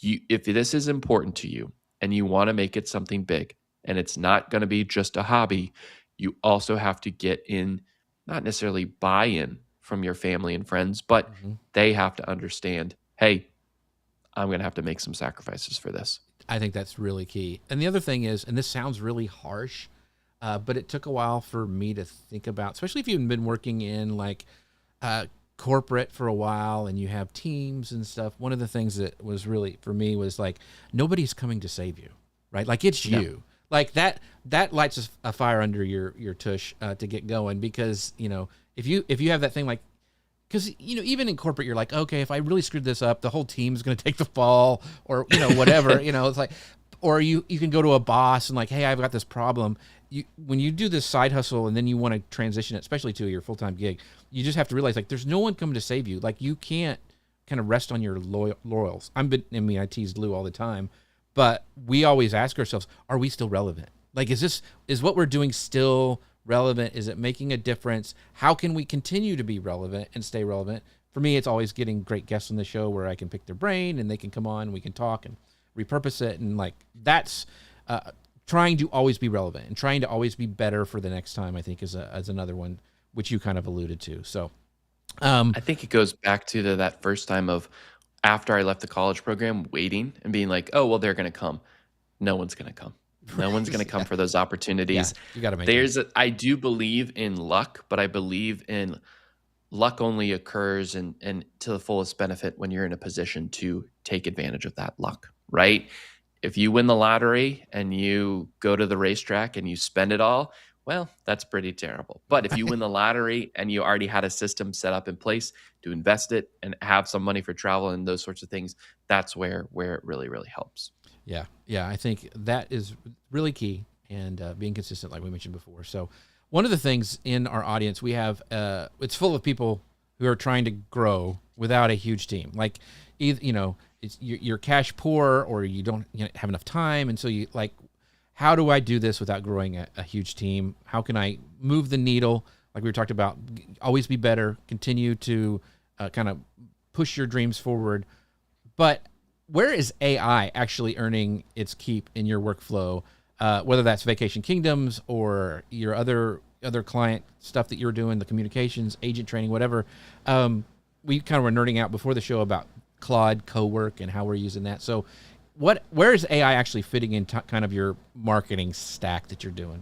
If this is important to you and you want to make it something big and it's not going to be just a hobby, you also have to get in, not necessarily buy-in from your family and friends, but they have to understand, hey, I'm going to have to make some sacrifices for this. I think that's really key. And the other thing is, and this sounds really harsh, but it took a while for me to think about, especially if you've been working in like corporate for a while and you have teams and stuff. One of the things that was really for me was like, nobody's coming to save you, right? Like it's you. Like that lights a fire under your tush to get going, because if you have that thing, like, because even in corporate you're like, okay, if I really screwed this up, the whole team's going to take the fall, or whatever. It's like, or you can go to a boss and like, hey, I've got this problem. When you do this side hustle and then you want to transition it, especially to your full-time gig, you just have to realize like there's no one coming to save you. Like you can't kind of rest on your laurels. I tease Lou all the time, but we always ask ourselves, are we still relevant? Like, is what we're doing still relevant? Is it making a difference? How can we continue to be relevant and stay relevant? For me, it's always getting great guests on the show where I can pick their brain and they can come on and we can talk and repurpose it. And like, that's trying to always be relevant and trying to always be better for the next time, I think is another one, which you kind of alluded to. So I think it goes back to that first time of after I left the college program, waiting and being like, oh, well, they're going to come. No one's going to come. No one's going to come for those opportunities. Yeah, you got to make I do believe in luck, but I believe in luck only occurs and to the fullest benefit when you're in a position to take advantage of that luck, right? If you win the lottery and you go to the racetrack and you spend it all, well, that's pretty terrible. But if you win the lottery and you already had a system set up in place to invest it and have some money for travel and those sorts of things, that's where it really, really helps. Yeah. I think that is really key, and being consistent, like we mentioned before. So one of the things in our audience, we have, it's full of people who are trying to grow without a huge team. Like, either, you're cash poor or you don't have enough time. And so you like, how do I do this without growing a huge team? How can I move the needle? Like we were talking about, always be better, continue to kind of push your dreams forward. But where is AI actually earning its keep in your workflow? Whether that's Vacation Kingdoms or your other client stuff that you're doing, the communications, agent training, whatever. We kind of were nerding out before the show about Claude Cowork and how we're using that. So where is AI actually fitting in kind of your marketing stack that you're doing?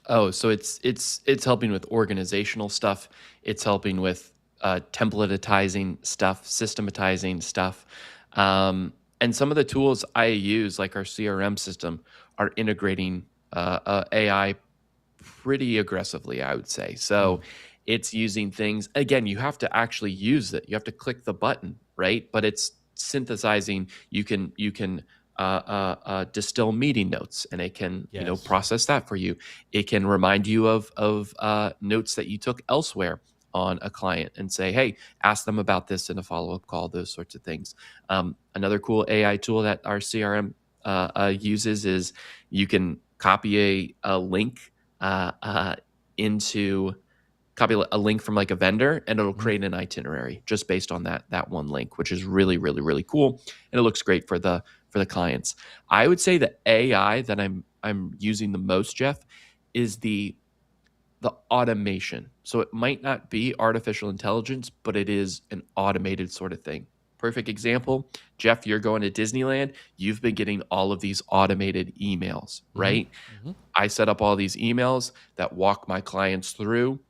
Oh, so it's helping with organizational stuff. It's helping with templatizing stuff, systematizing stuff. And some of the tools I use, like our CRM system, are integrating AI pretty aggressively, I would say. So it's using things, again, you have to actually use it. You have to click the button, right? But it's synthesizing. You can distill meeting notes, and it can process that for you. It can remind you of notes that you took elsewhere on a client and say, hey, ask them about this in a follow-up call, those sorts of things. Another cool AI tool that our CRM uses is you can copy a link copy a link from like a vendor, and it'll create an itinerary just based on that one link, which is really, really, really cool. And it looks great for the clients. I would say the AI that I'm using the most, Jeff, is the automation. So it might not be artificial intelligence, but it is an automated sort of thing. Perfect example, Jeff, you're going to Disneyland. You've been getting all of these automated emails, right? Mm-hmm. I set up all these emails that walk my clients through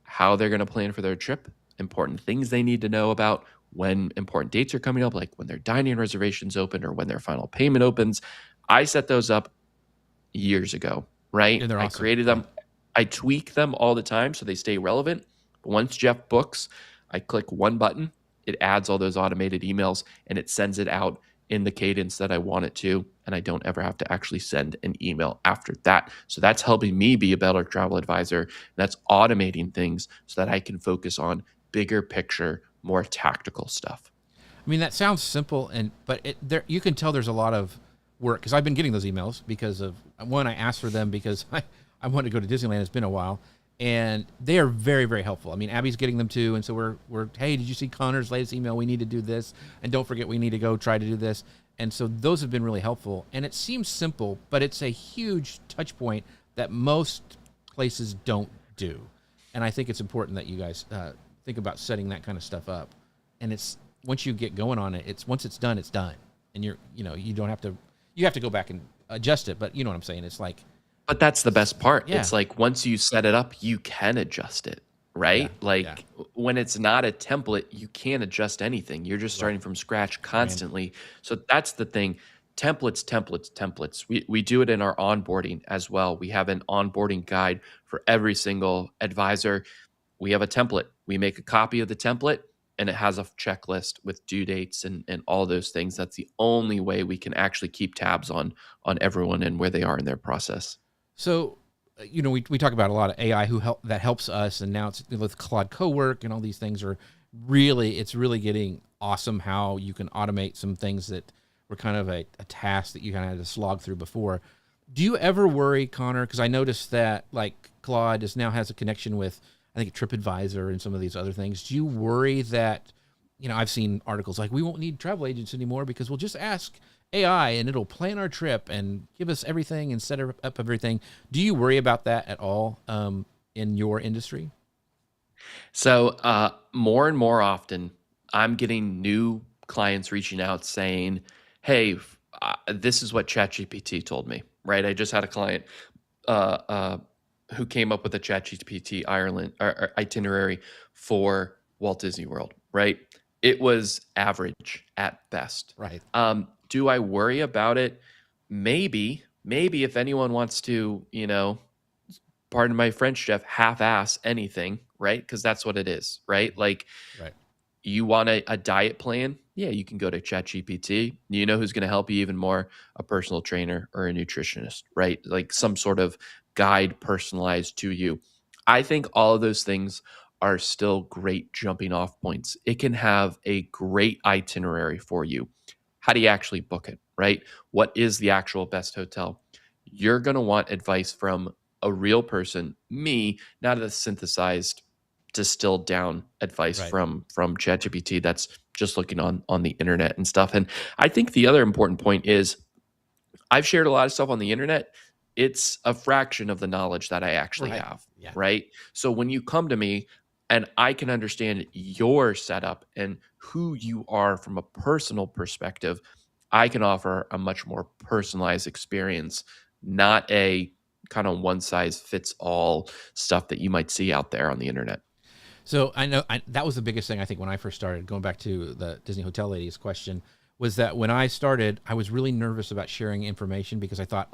how they're going to plan for their trip, important things they need to know about, when important dates are coming up, like when their dining reservations open or when their final payment opens. I set those up years ago, right? And they're awesome. I created them. I tweak them all the time so they stay relevant. But once Jeff books, I click one button, it adds all those automated emails, and it sends it out in the cadence that I want it to, and I don't ever have to actually send an email after that. So that's helping me be a better travel advisor. And that's automating things so that I can focus on bigger picture, more tactical stuff. I mean, that sounds simple, but there you can tell there's a lot of work, because I've been getting those emails because of, one, I asked for them because I want to go to Disneyland. It's been a while, and they are very, very helpful. I mean, Abby's getting them too, and so we're hey, did you see Connor's latest email? We need to do this, and don't forget we need to go try to do this. And so those have been really helpful, and it seems simple, but it's a huge touch point that most places don't do. And I think it's important that you guys think about setting that kind of stuff up. And it's, once you get going on it, once it's done, and you don't have to. You have to go back and adjust it, but you know what I'm saying? It's like... But that's the best part. Yeah. It's like once you set it up, you can adjust it, right? When it's not a template, you can't adjust anything. You're just starting from scratch constantly. So that's the thing. Templates. We do it in our onboarding as well. We have an onboarding guide for every single advisor. We have a template. We make a copy of the template, and it has a checklist with due dates and all those things. That's the only way we can actually keep tabs on everyone and where they are in their process. So, we talk about a lot of AI that helps us, and now it's with Claude Cowork and all these things it's really getting awesome how you can automate some things that were kind of a task that you kind of had to slog through before. Do you ever worry, Connor? Because I noticed that like Claude now has a connection with, I think, TripAdvisor and some of these other things. Do you worry that, I've seen articles like, we won't need travel agents anymore because we'll just ask AI and it'll plan our trip and give us everything and set up everything. Do you worry about that at all in your industry? So more and more often, I'm getting new clients reaching out saying, hey, this is what ChatGPT told me, right? I just had a client who came up with a ChatGPT Ireland or itinerary for Walt Disney World, right? It was average at best. Right. Do I worry about it? Maybe if anyone wants to, pardon my French, Jeff, half-ass anything, right? Because that's what it is, right? Like, right. You want a diet plan? Yeah, you can go to ChatGPT. You know who's going to help you even more? A personal trainer or a nutritionist, right? Like some sort of guide personalized to you. I think all of those things are still great jumping off points. It can have a great itinerary for you. How do you actually book it, right? What is the actual best hotel? You're going to want advice from a real person, me, not a synthesized, distilled down advice from ChatGPT that's just looking on the internet and stuff. And I think the other important point is I've shared a lot of stuff on the internet. It's a fraction of the knowledge that I actually have, right? So when you come to me and I can understand your setup and who you are from a personal perspective, I can offer a much more personalized experience, not a kind of one size fits all stuff that you might see out there on the internet. So I know that was the biggest thing I think when I first started, going back to the Disney Hotel Lady's question, was that when I started, I was really nervous about sharing information because I thought,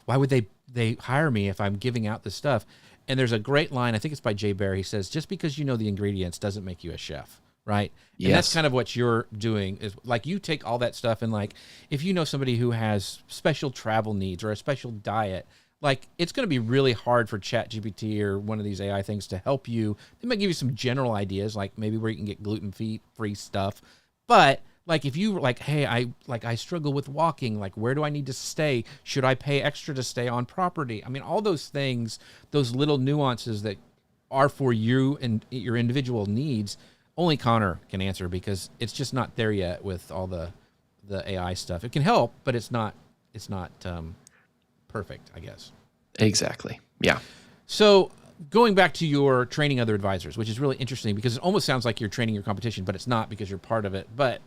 why would they hire me if I'm giving out this stuff? And there's a great line, I think it's by Jay Baer. He says, just because you know the ingredients doesn't make you a chef, right? Yes. And that's kind of what you're doing, is like you take all that stuff and like, if you know somebody who has special travel needs or a special diet, like it's going to be really hard for ChatGPT or one of these AI things to help you. They might give you some general ideas, like maybe where you can get gluten-free stuff. But like if you like, hey, I struggle with walking, like where do I need to stay? Should I pay extra to stay on property? I mean, all those things, those little nuances that are for you and your individual needs, only Connor can answer because it's just not there yet with all the AI stuff. It can help, but it's not perfect, I guess. Exactly. Yeah. So going back to your training other advisors, which is really interesting because it almost sounds like you're training your competition, but it's not because you're part of it. But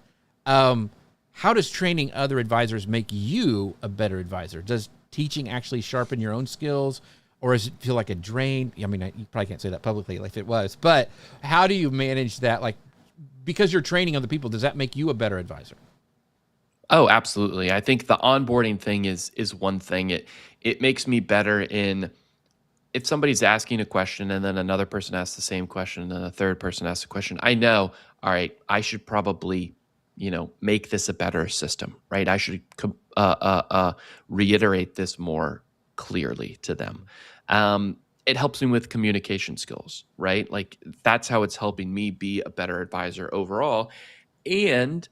how does training other advisors make you a better advisor? Does teaching actually sharpen your own skills, or does it feel like a drain? I mean, you probably can't say that publicly like if it was, but how do you manage that? Like, because you're training other people, does that make you a better advisor? Oh, absolutely. I think the onboarding thing is one thing. It makes me better in if somebody's asking a question and then another person asks the same question and then a third person asks a question. I know, all right, I should probably make this a better system, right? I should reiterate this more clearly to them. It helps me with communication skills, right? Like that's how it's helping me be a better advisor overall. And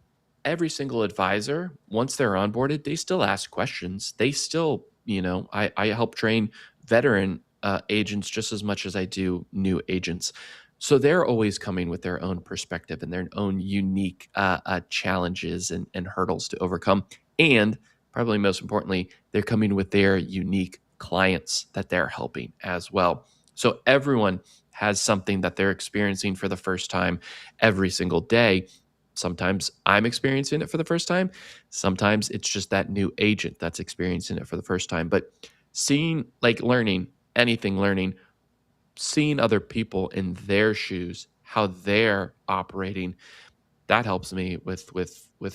every single advisor, once they're onboarded, they still ask questions. They still, I help train veteran agents just as much as I do new agents. So they're always coming with their own perspective and their own unique challenges and hurdles to overcome. And probably most importantly, they're coming with their unique clients that they're helping as well. So everyone has something that they're experiencing for the first time every single day. Sometimes I'm experiencing it for the first time. Sometimes it's just that new agent that's experiencing it for the first time. But seeing, like learning, seeing other people in their shoes, how they're operating, that helps me with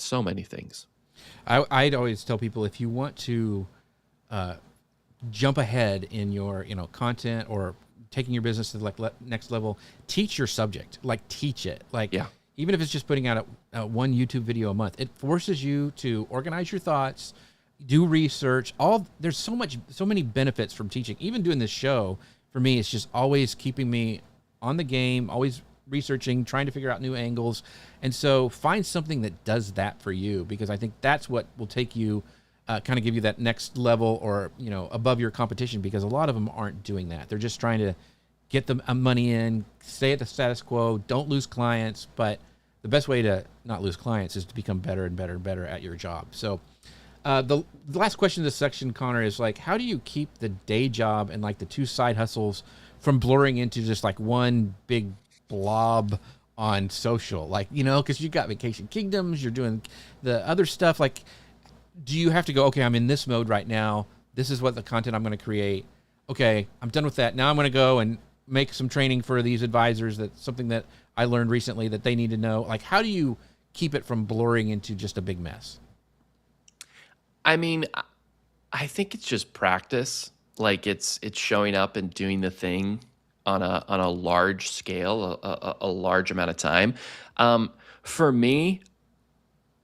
so many things. I'd always tell people, if you want to jump ahead in your content or taking your business to like next level, teach your subject, like teach it. Like, Yeah. even if it's just putting out one YouTube video a month, it forces you to organize your thoughts, do research. There's so many benefits from teaching. Even doing this show, for me, it's just always keeping me on the game, always researching, trying to figure out new angles. And so find something that does that for you, because I think that's what will take you, kind of give you that next level or, above your competition, because a lot of them aren't doing that. They're just trying to get the money in, stay at the status quo, don't lose clients. But the best way to not lose clients is to become better and better and better at your job. So the last question in this section, Conor, is like, how do you keep the day job and like the two side hustles from blurring into just like one big blob on social? Like, because you got Vacation Kingdoms, you're doing the other stuff. Like, do you have to go, okay, I'm in this mode right now. This is what the content I'm going to create. Okay, I'm done with that. Now I'm going to go and make some training for these advisors. That's something that I learned recently that they need to know. Like, how do you keep it from blurring into just a big mess? I mean, I think it's just practice. Like it's showing up and doing the thing on a large scale, a large amount of time. For me,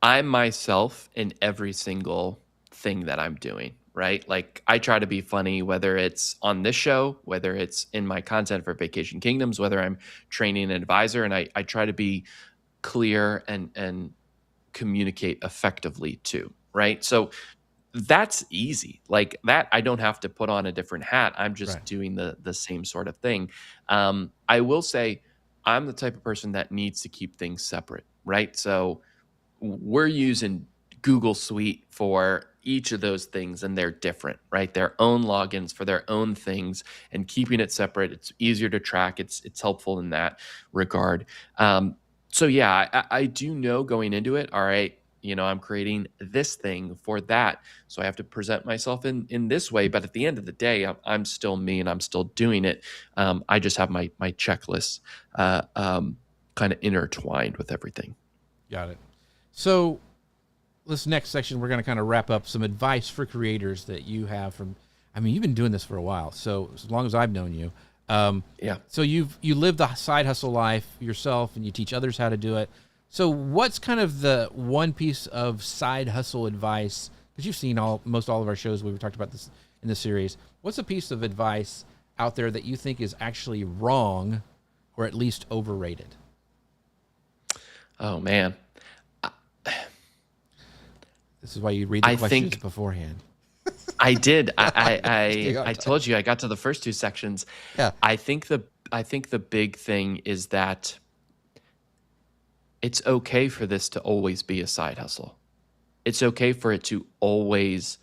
I'm myself in every single thing that I'm doing, right? Like I try to be funny, whether it's on this show, whether it's in my content for Vacation Kingdoms, whether I'm training an advisor, and I try to be clear and communicate effectively too, right? So that's easy. Like that, I don't have to put on a different hat. I'm just Right. doing the same sort of thing. I will say I'm the type of person that needs to keep things separate, right? So we're using Google Suite for each of those things, and they're different, right? Their own logins for their own things, and keeping it separate. It's easier to track. It's helpful in that regard. So yeah, I do know going into it. All right, I'm creating this thing for that, so I have to present myself in this way. But at the end of the day, I'm still me, and I'm still doing it. I just have my checklists kind of intertwined with everything. Got it. So this next section, we're going to kind of wrap up some advice for creators that you have from, you've been doing this for a while. So as long as I've known you, Yeah. so you live the side hustle life yourself and you teach others how to do it. So what's kind of the one piece of side hustle advice? Because you've seen most all of our shows. We've talked about this in this series. What's a piece of advice out there that you think is actually wrong or at least overrated? Oh man. This is why you read the I questions think beforehand. I did. Yeah, I told you I got to the first two sections. Yeah. I think the big thing is that it's okay for this to always be a side hustle. It's okay for it to always,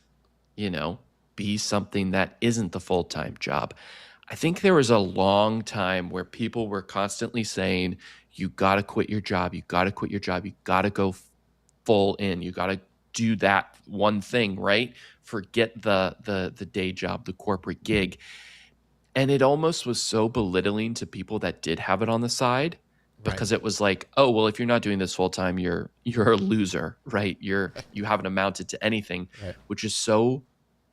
be something that isn't the full-time job. I think there was a long time where people were constantly saying, you got to quit your job. You got to quit your job. You got to go full in. You got to do that one thing, right? Forget the day job, the corporate gig. And it almost was so belittling to people that did have it on the side, because it was like, oh, well, if you're not doing this full time, you're a loser, right? You haven't amounted to anything, Right. which is so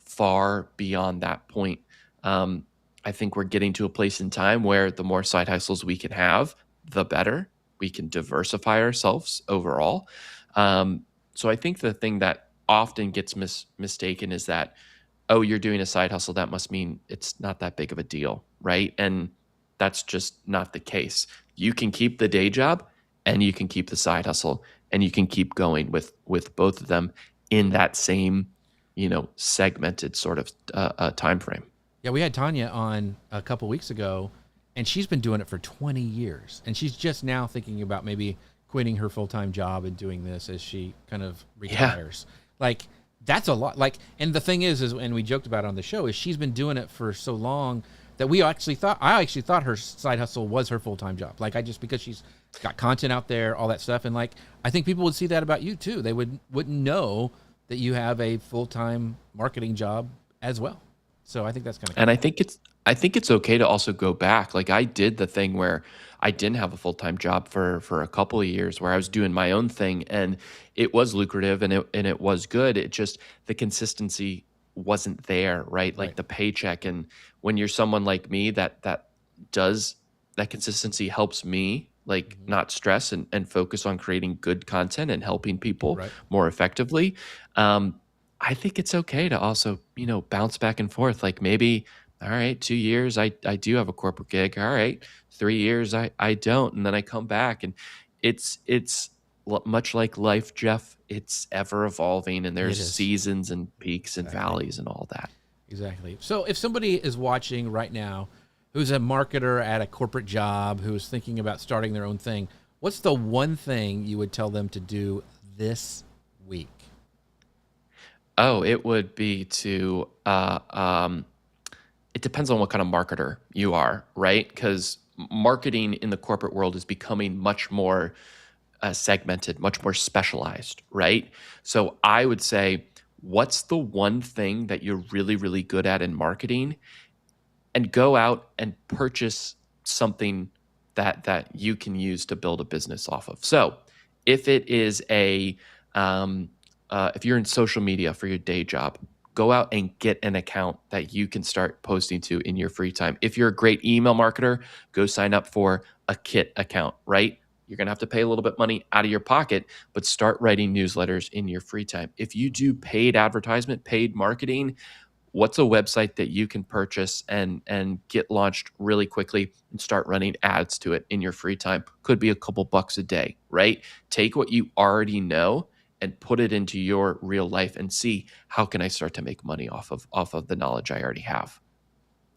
far beyond that point. I think we're getting to a place in time where the more side hustles we can have, the better. We can diversify ourselves overall. So I think the thing that often gets mistaken is that, oh, you're doing a side hustle. That must mean it's not that big of a deal, right? And that's just not the case. You can keep the day job and you can keep the side hustle and you can keep going with both of them in that same, segmented sort of time frame. Yeah, we had Tanya on a couple weeks ago, and she's been doing it for 20 years. And she's just now thinking about maybe quitting her full-time job and doing this as she kind of retires. Like, that's a lot. Like, and the thing is, and we joked about it on the show, is she's been doing it for so long that I actually thought her side hustle was her full-time job. Like, because she's got content out there, all that stuff. And like, I think people would see that about you too. They wouldn't know that you have a full-time marketing job as well. So I think that's kind of cool. And I think it's okay to also go back. Like, I did the thing where I didn't have a full-time job for a couple of years, where I was doing my own thing, and it was lucrative and it was good. It just, the consistency wasn't there, right? Like the paycheck. And when you're someone like me that does that, consistency helps me like not stress and focus on creating good content and helping people more effectively. I think it's okay to also, bounce back and forth. Like, maybe, all right, 2 years, I do have a corporate gig. All right, 3 years, I don't. And then I come back, and it's much like life, Jeff. It's ever evolving, and there's seasons and peaks and valleys and all that. Exactly. So if somebody is watching right now who's a marketer at a corporate job, who's thinking about starting their own thing, what's the one thing you would tell them to do this week? Oh, it would be to, it depends on what kind of marketer you are, right? Because marketing in the corporate world is becoming much more segmented, much more specialized, right? So I would say, what's the one thing that you're really, really good at in marketing? And go out and purchase something that you can use to build a business off of. So if it is if you're in social media for your day job, go out and get an account that you can start posting to in your free time. If you're a great email marketer, go sign up for a Kit account, right? You're going to have to pay a little bit money out of your pocket, but start writing newsletters in your free time. If you do paid advertisement, paid marketing, what's a website that you can purchase and get launched really quickly and start running ads to it in your free time? Could be a couple bucks a day, right? Take what you already know and put it into your real life and see, how can I start to make money off of the knowledge I already have?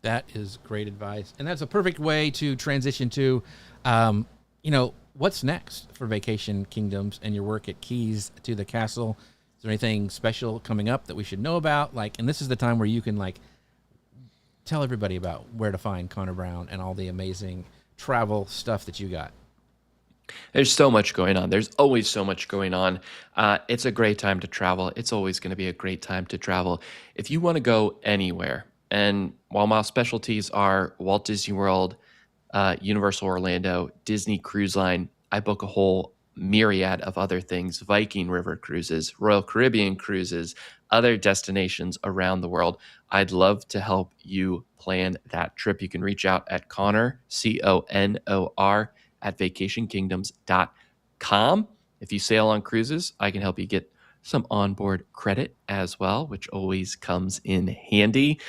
That is great advice. And that's a perfect way to transition to, what's next for Vacation Kingdoms and your work at Keys to the Castle. Is there anything special coming up that we should know about? And this is the time where you can tell everybody about where to find Conor Brown and all the amazing travel stuff that you got. There's so much going on. There's always so much going on. It's a great time to travel. It's always going to be a great time to travel. If you want to go anywhere, and while my specialties are Walt Disney World, Universal Orlando, Disney Cruise Line, I book a whole myriad of other things: Viking River cruises, Royal Caribbean cruises, other destinations around the world. I'd love to help you plan that trip. You can reach out at Conor, CONOR, at vacationkingdoms.com. If you sail on cruises, I can help you get some onboard credit as well, which always comes in handy.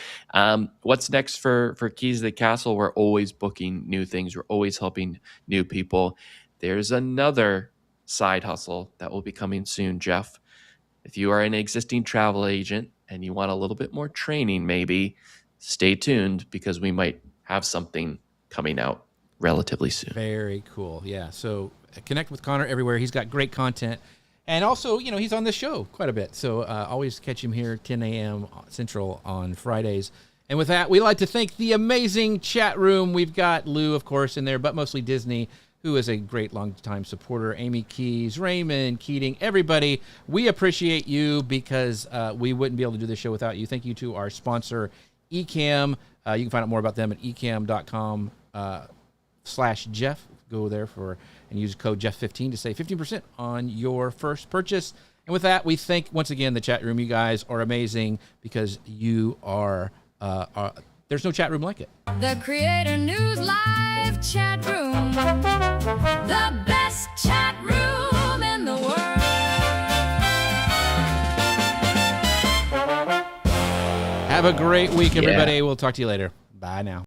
What's next for Keys to the Castle? We're always booking new things. We're always helping new people. There's another side hustle that will be coming soon, Jeff. If you are an existing travel agent and you want a little bit more training, maybe stay tuned, because we might have something coming out relatively soon. Very cool. Yeah. So connect with Conor everywhere. He's got great content. And also, he's on this show quite a bit. So always catch him here 10 a.m. Central on Fridays. And with that, we like to thank the amazing chat room. We've got Lou, of course, in there, but mostly Disney, who is a great longtime supporter. Amy Keys, Raymond, Keating, everybody. We appreciate you, because we wouldn't be able to do this show without you. Thank you to our sponsor, Ecamm. You can find out more about them at ecamm.com. /Jeff. Go there and use code Jeff15 to save 15% on your first purchase. And with that, we thank once again the chat room. You guys are amazing, because you are there's no chat room like it. The Creator News Live chat room, the best chat room in the world. Have a great week, everybody. Yeah. We'll talk to you later. Bye now.